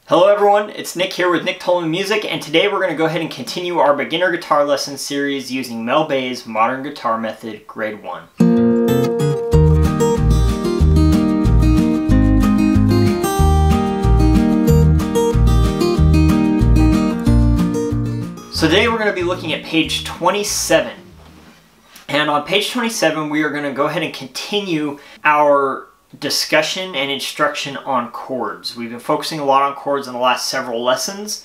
Hello everyone, it's Nick here with Nick Tolman Music, and today we're going to go ahead and continue our beginner guitar lesson series using Mel Bay's Modern Guitar Method Grade 1. So today we're going to be looking at page 27. And on page 27 we are going to go ahead and continue our discussion and instruction on chords. We've been focusing a lot on chords in the last several lessons,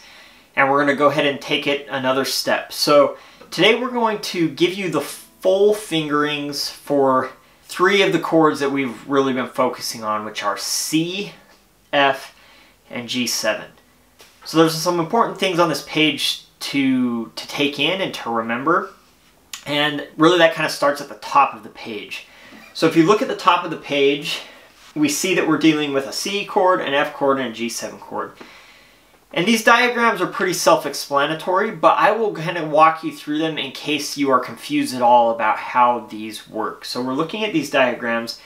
and we're going to go ahead and take it another step. So today we're going to give you the full fingerings for three of the chords that we've really been focusing on, which are C, F, and G7. So there's some important things on this page to take in and to remember, and really that kind of starts at the top of the page. So if you look at the top of the page, we see that we're dealing with a C chord, an F chord, and a G7 chord. And these diagrams are pretty self-explanatory, but I will kind of walk you through them in case you are confused at all about how these work. So we're looking at these diagrams.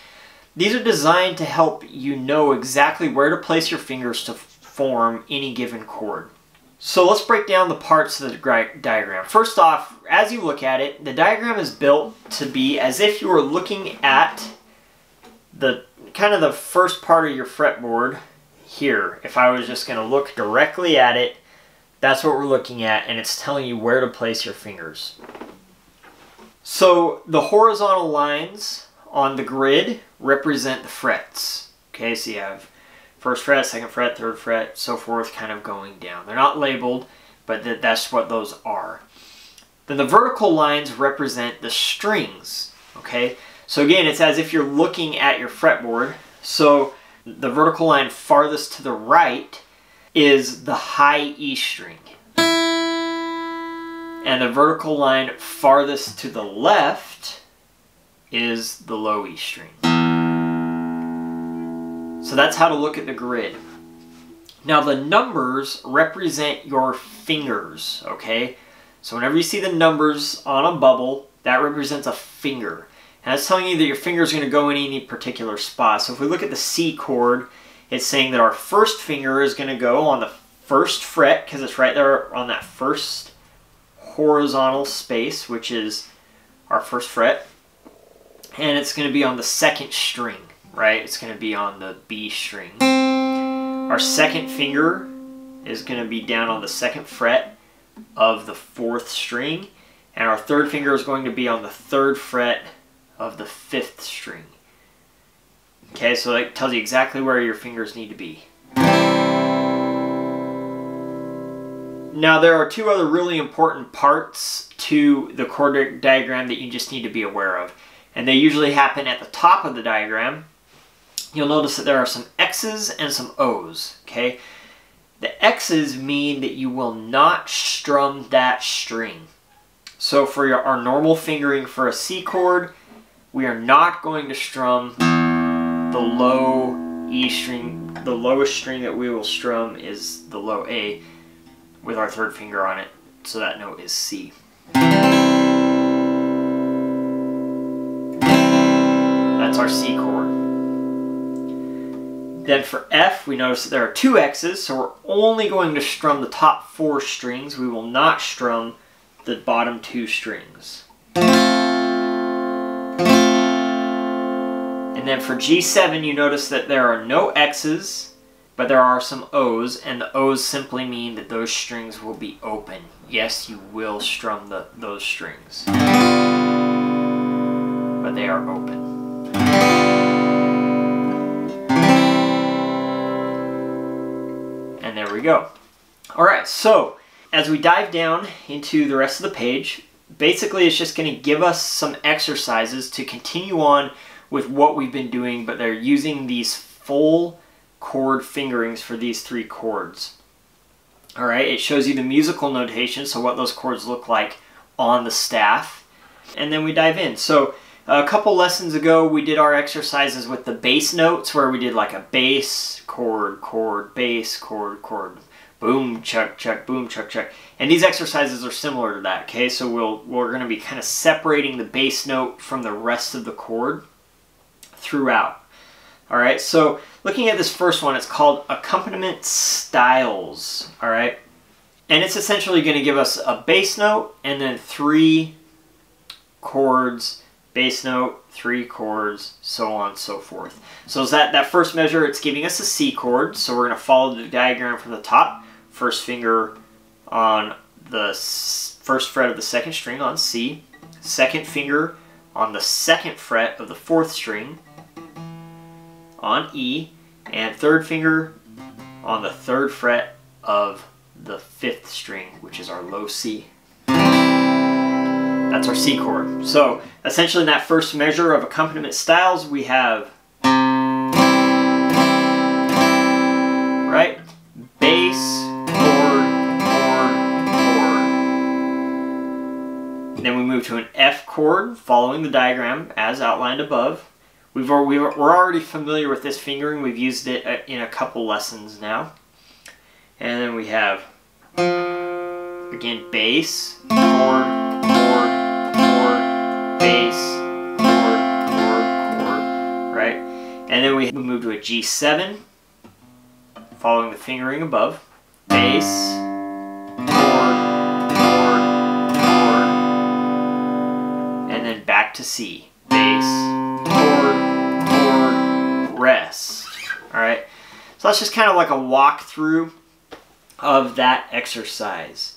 These are designed to help you know exactly where to place your fingers to form any given chord. So let's break down the parts of the diagram. First off, as you look at it, the diagram is built to be as if you were looking at the kind of the first part of your fretboard here. If I was just going to look directly at it, that's what we're looking at, and it's telling you where to place your fingers. So the horizontal lines on the grid represent the frets. Okay, so you have first fret, second fret, third fret, so forth, kind of going down. They're not labeled, but that's what those are. Then the vertical lines represent the strings. Okay, so again, it's as if you're looking at your fretboard. So the vertical line farthest to the right is the high E string. And the vertical line farthest to the left is the low E string. So that's how to look at the grid. Now the numbers represent your fingers, okay? So whenever you see the numbers on a bubble, that represents a finger. And that's telling you that your finger is going to go in any particular spot. So if we look at the C chord, it's saying that our first finger is going to go on the first fret, because it's right there on that first horizontal space, which is our first fret. And it's going to be on the second string, right? It's going to be on the B string. Our second finger is going to be down on the second fret of the fourth string. And our third finger is going to be on the third fret of the fifth string. Okay, so that tells you exactly where your fingers need to be. Now there are two other really important parts to the chord diagram that you just need to be aware of. And they usually happen at the top of the diagram. You'll notice that there are some X's and some O's. Okay, the X's mean that you will not strum that string. So for our normal fingering for a C chord, we are not going to strum the low E string. The lowest string that we will strum is the low A with our third finger on it. So that note is C. That's our C chord. Then for F, we notice that there are two X's, so we're only going to strum the top four strings. We will not strum the bottom two strings. And then for G7, you notice that there are no X's, but there are some O's, and the O's simply mean that those strings will be open. Yes, you will strum those strings, but they are open. And there we go. Alright, so as we dive down into the rest of the page, basically it's just going to give us some exercises to continue on with what we've been doing, but they're using these full chord fingerings for these three chords. Alright, it shows you the musical notation, so what those chords look like on the staff, and then we dive in. So a couple lessons ago we did our exercises with the bass notes, where we did like a bass, chord, chord, bass, chord, chord, boom, chuck, chuck, boom, chuck, chuck. And these exercises are similar to that, okay? So we're going to be kind of separating the bass note from the rest of the chord throughout. All right, so looking at this first one, it's called Accompaniment Styles. All right, and it's essentially going to give us a bass note and then 3 chords, bass note, 3 chords, so on and so forth. So is that first measure, it's giving us a C chord. So we're going to follow the diagram from the top. First finger on the first fret of the 2nd string on C. Second finger on the 2nd fret of the 4th string on E. And third finger on the 3rd fret of the 5th string, which is our low C. That's our C chord. So essentially in that first measure of accompaniment styles, we have, right, bass, chord, chord, chord. Then we move to an F chord following the diagram as outlined above. We're already familiar with this fingering. We've used it in a couple lessons now. And then we have, again, bass, chord, chord, chord, bass, chord, chord, chord, right? And then we move to a G7, following the fingering above. Bass, chord, chord, chord, and then back to C. Bass, chord, chord, rest. All right, so that's just kind of like a walkthrough of that exercise.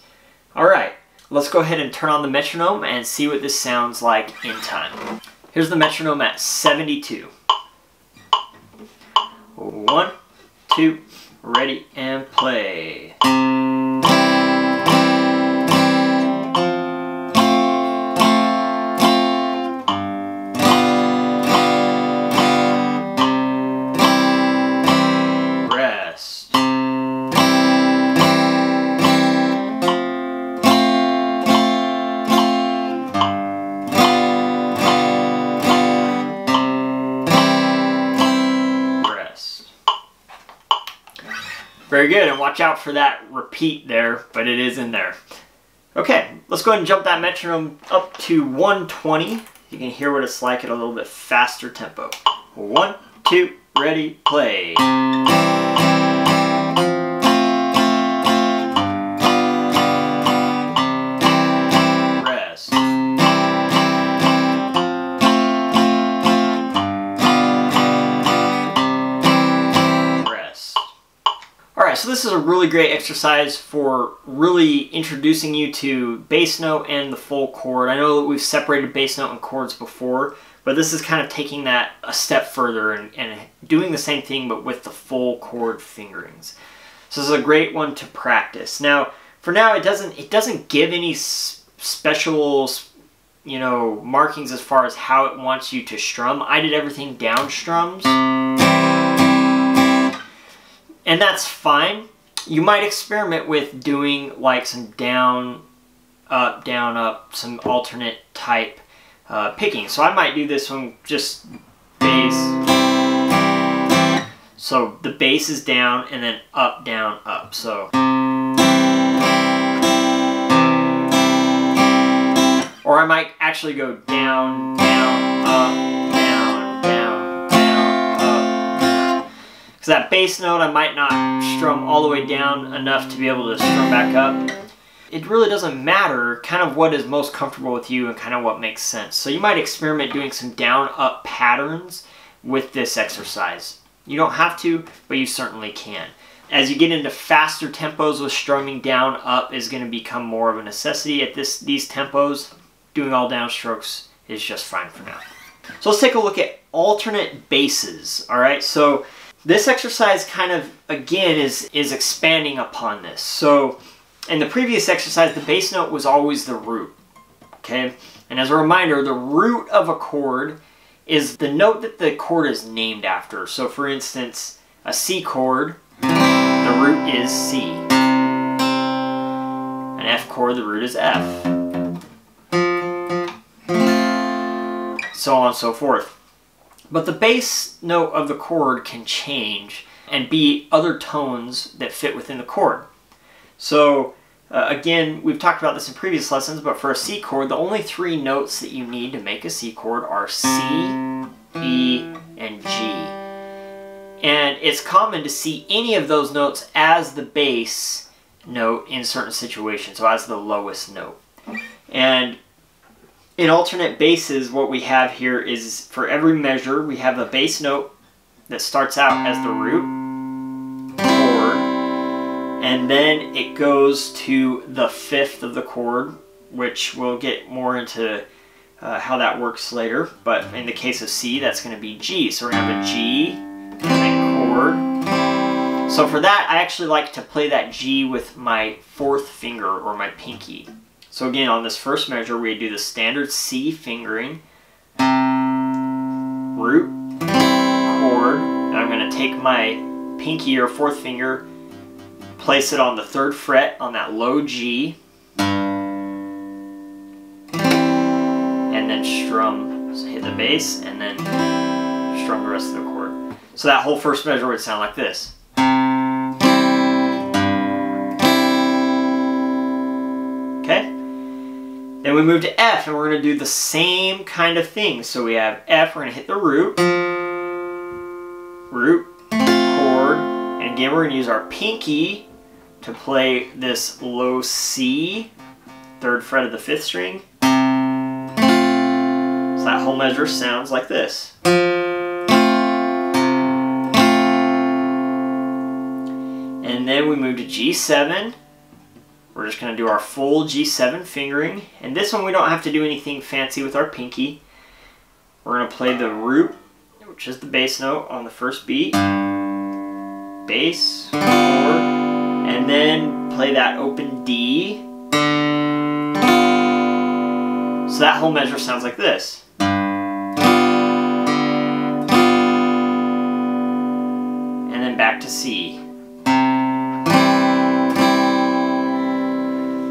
All right, let's go ahead and turn on the metronome and see what this sounds like in time. Here's the metronome at 72. 1, 2, ready and play. Rest. Very good, and watch out for that repeat there, but it is in there. Okay, let's go ahead and jump that metronome up to 120. You can hear what it's like at a little bit faster tempo. 1, 2, ready, play. Rest. Alright, so this is a really great exercise for really introducing you to bass note and the full chord. I know that we've separated bass note and chords before, but this is kind of taking that a step further and doing the same thing but with the full chord fingerings. So this is a great one to practice. Now, for now, it doesn't give any special, you know, markings as far as how it wants you to strum. I did everything down strums. And that's fine. You might experiment with doing like some down, up, some alternate type picking. So I might do this one just bass. So the bass is down and then up, down, up. So. Or I might actually go down, down, up, down, down, down, up. Because that bass note I might not strum all the way down enough to be able to strum back up. It really doesn't matter kind of what is most comfortable with you and kind of what makes sense. So you might experiment doing some down-up patterns with this exercise. You don't have to, but you certainly can. As you get into faster tempos with strumming down-up is going to become more of a necessity at these tempos. Doing all downstrokes is just fine for now. So let's take a look at alternate basses. All right, so this exercise kind of, again, is expanding upon this. So in the previous exercise, the bass note was always the root, okay? And as a reminder, the root of a chord is the note that the chord is named after. So for instance, a C chord, the root is C. An F chord, the root is F. So on and so forth. But the bass note of the chord can change and be other tones that fit within the chord. So again, we've talked about this in previous lessons, but for a C chord, the only three notes that you need to make a C chord are C, E, and G. And it's common to see any of those notes as the bass note in certain situations, so as the lowest note. And in alternate basses, what we have here is for every measure, we have a bass note that starts out as the root chord, and then it goes to the fifth of the chord, which we'll get more into how that works later. But in the case of C, that's going to be G. So we're going to have a G and then chord. So for that, I actually like to play that G with my fourth finger or my pinky. So again, on this first measure, we do the standard C fingering, root, chord, and I'm going to take my pinky or fourth finger, place it on the third fret on that low G, and then strum, so hit the bass, and then strum the rest of the chord. So that whole first measure would sound like this. Okay? Then we move to F, and we're going to do the same kind of thing. So we have F, we're going to hit the root, chord, and again we're going to use our pinky to play this low C, third fret of the fifth string. So that whole measure sounds like this. And then we move to G7. We're just going to do our full G7 fingering. And this one we don't have to do anything fancy with our pinky. We're going to play the root, which is the bass note on the first beat. Bass, chord, and then play that open D. So that whole measure sounds like this. And then back to C.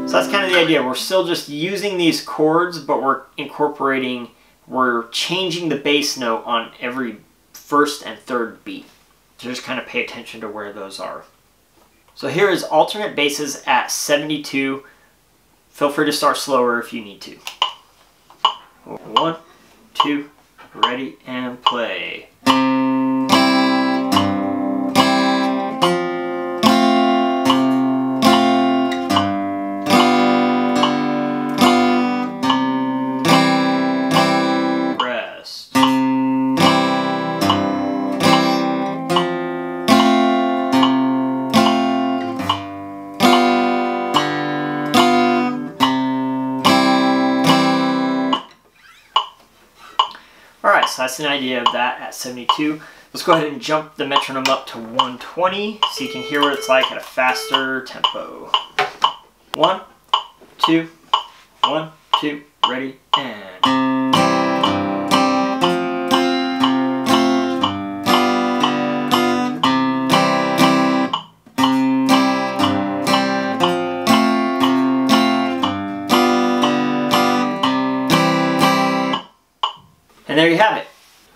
So that's kind of the idea. We're still just using these chords, but we're changing the bass note on every first and third beat. So just kind of pay attention to where those are. So here is alternate basses at 72. Feel free to start slower if you need to. 1, 2, ready, and play. Alright, so that's an idea of that at 72. Let's go ahead and jump the metronome up to 120 so you can hear what it's like at a faster tempo. 1, 2, 1, 2, ready, and... And there you have it.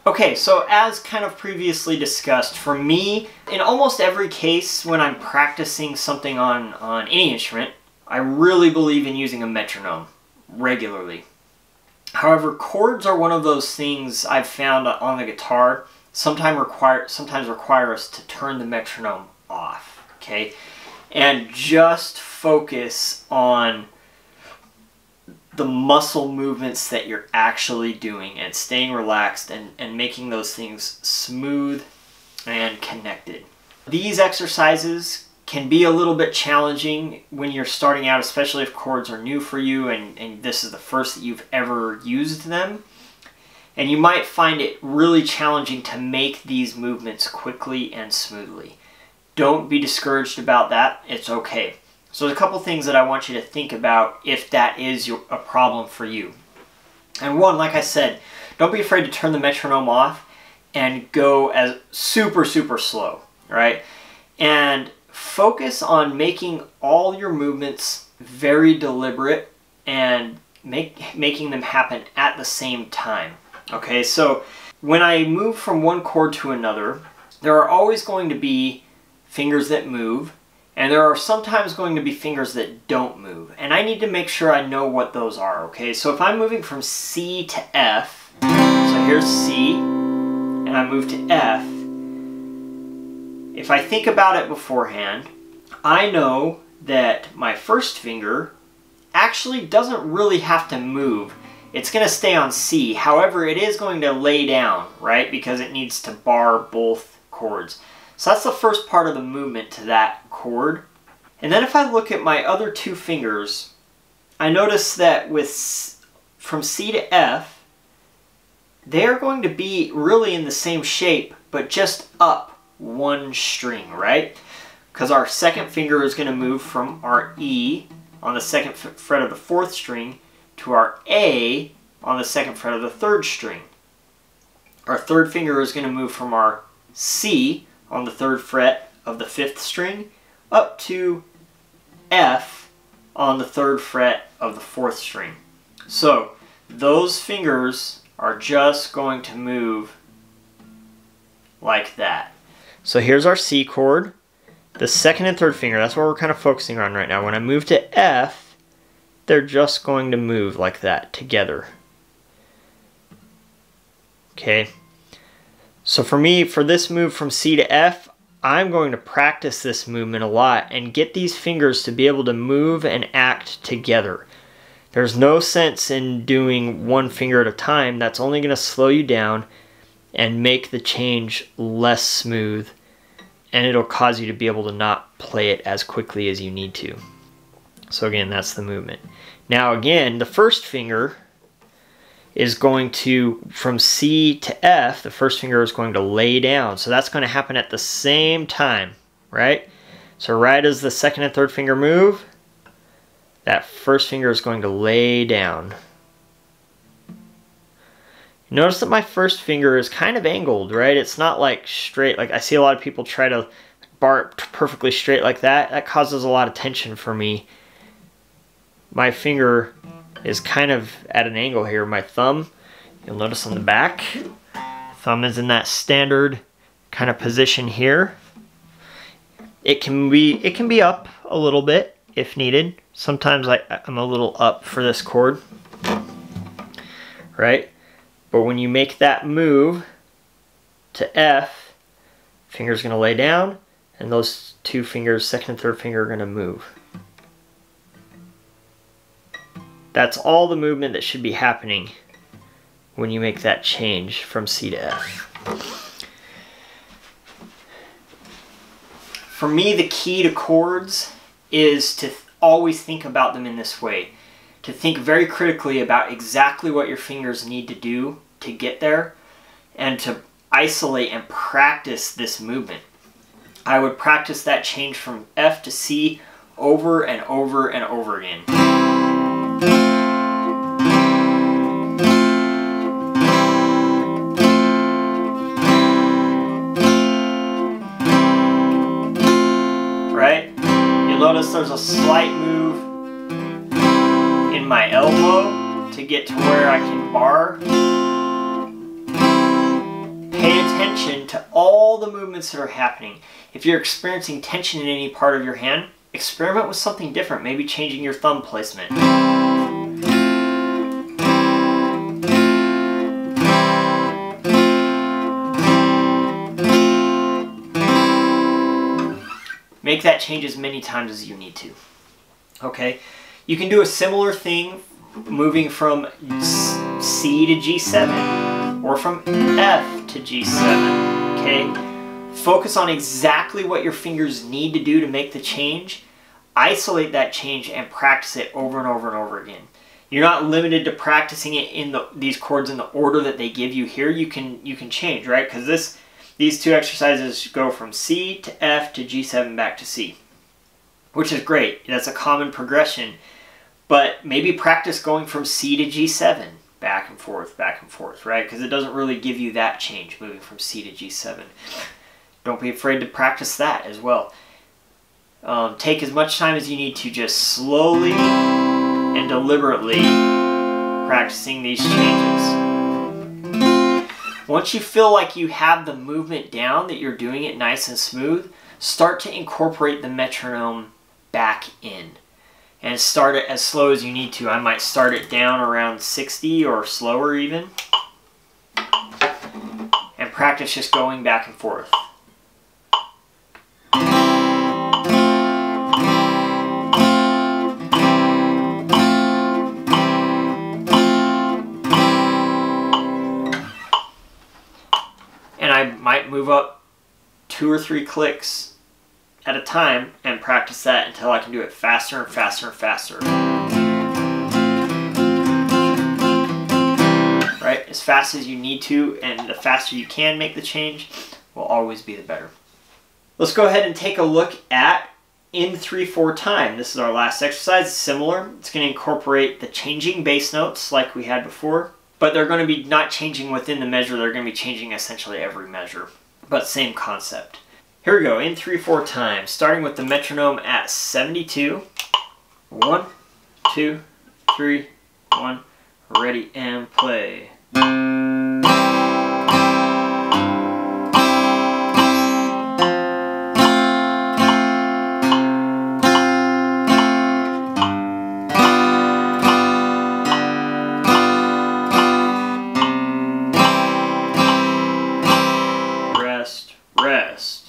Okay, so as kind of previously discussed, for me, in almost every case when I'm practicing something on any instrument, I really believe in using a metronome regularly. However, chords are one of those things I've found on the guitar sometimes require us to turn the metronome off, okay? And just focus on the muscle movements that you're actually doing and staying relaxed and making those things smooth and connected. These exercises can be a little bit challenging when you're starting out, especially if chords are new for you and this is the first that you've ever used them. And you might find it really challenging to make these movements quickly and smoothly. Don't be discouraged about that. It's okay. So there's a couple things that I want you to think about if that is a problem for you. And one, like I said, don't be afraid to turn the metronome off and go as super slow, right? And focus on making all your movements very deliberate and making them happen at the same time. Okay, so when I move from one chord to another, there are always going to be fingers that move, and there are sometimes going to be fingers that don't move. And I need to make sure I know what those are, okay? So if I'm moving from C to F, so here's C, and I move to F, if I think about it beforehand, I know that my first finger actually doesn't really have to move. It's going to stay on C. However, it is going to lay down, right? Because it needs to bar both chords. So that's the first part of the movement to that chord. And then if I look at my other two fingers, I notice that from C to F, they're going to be really in the same shape, but just up one string, right? Because our second finger is going to move from our E on the second fret of the fourth string to our A on the second fret of the third string. Our third finger is going to move from our C on the third fret of the fifth string up to F on the third fret of the fourth string. So those fingers are just going to move like that. So here's our C chord. The second and third finger, that's what we're kind of focusing on right now. When I move to F, they're just going to move like that together. Okay. So for me, for this move from C to F, I'm going to practice this movement a lot and get these fingers to be able to move and act together. There's no sense in doing one finger at a time. That's only going to slow you down and make the change less smooth, and it'll cause you to be able to not play it as quickly as you need to. So again, that's the movement. Now again, the first finger is going to, from C to F, the first finger is going to lay down. So that's going to happen at the same time, right? So right as the second and third finger move, that first finger is going to lay down. Notice that my first finger is kind of angled, right? It's not like straight. Like I see a lot of people try to bar it perfectly straight like that. That causes a lot of tension for me. My finger is kind of at an angle here. My thumb, you'll notice on the back, thumb is in that standard kind of position here. It can be up a little bit if needed. Sometimes I'm a little up for this chord, right? But when you make that move to F, finger's going to lay down, and those two fingers, second and third finger, are going to move. That's all the movement that should be happening when you make that change from C to F. For me, the key to chords is to always think about them in this way. To think very critically about exactly what your fingers need to do to get there, and to isolate and practice this movement. I would practice that change from F to C over and over and over again. Right? You'll notice there's a slight move in my elbow to get to where I can bar. Pay attention to all the movements that are happening. If you're experiencing tension in any part of your hand, experiment with something different, maybe changing your thumb placement. Make that change as many times as you need to. Okay? You can do a similar thing moving from C to G7 or from F to G7. Okay? Focus on exactly what your fingers need to do to make the change. Isolate that change and practice it over and over and over again. You're not limited to practicing it in these chords in the order that they give you here. You can change, right? Because these two exercises go from C to F to G7 back to C, which is great. That's a common progression. But maybe practice going from C to G7, back and forth, right? Because it doesn't really give you that change, moving from C to G7. Don't be afraid to practice that as well. Take as much time as you need to, just slowly and deliberately practicing these changes. Once you feel like you have the movement down, that you're doing it nice and smooth, start to incorporate the metronome back in. And start it as slow as you need to. I might start it down around 60 or slower even. And practice just going back and forth. move up 2 or 3 clicks at a time and practice that until I can do it faster and faster and faster. Right? As fast as you need to, and the faster you can make the change will always be the better. Let's go ahead and take a look at in 3/4 time. This is our last exercise. It's similar. It's going to incorporate the changing bass notes like we had before, but they're going to be not changing within the measure. They're going to be changing essentially every measure, but same concept. Here we go, in 3/4 time, starting with the metronome at 72. 1, 2, 3, 1, ready and play. Rest. Rest.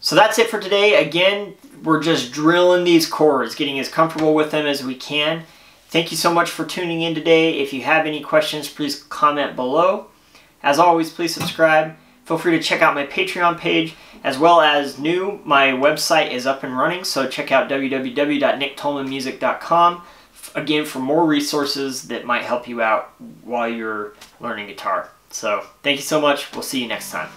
So that's it for today. Again, we're just drilling these chords, getting as comfortable with them as we can. Thank you so much for tuning in today. If you have any questions, please comment below. As always, please subscribe. Feel free to check out my Patreon page, as well as my website is up and running, so check out www.nicktolmanmusic.com, again, for more resources that might help you out while you're learning guitar. So, thank you so much. We'll see you next time.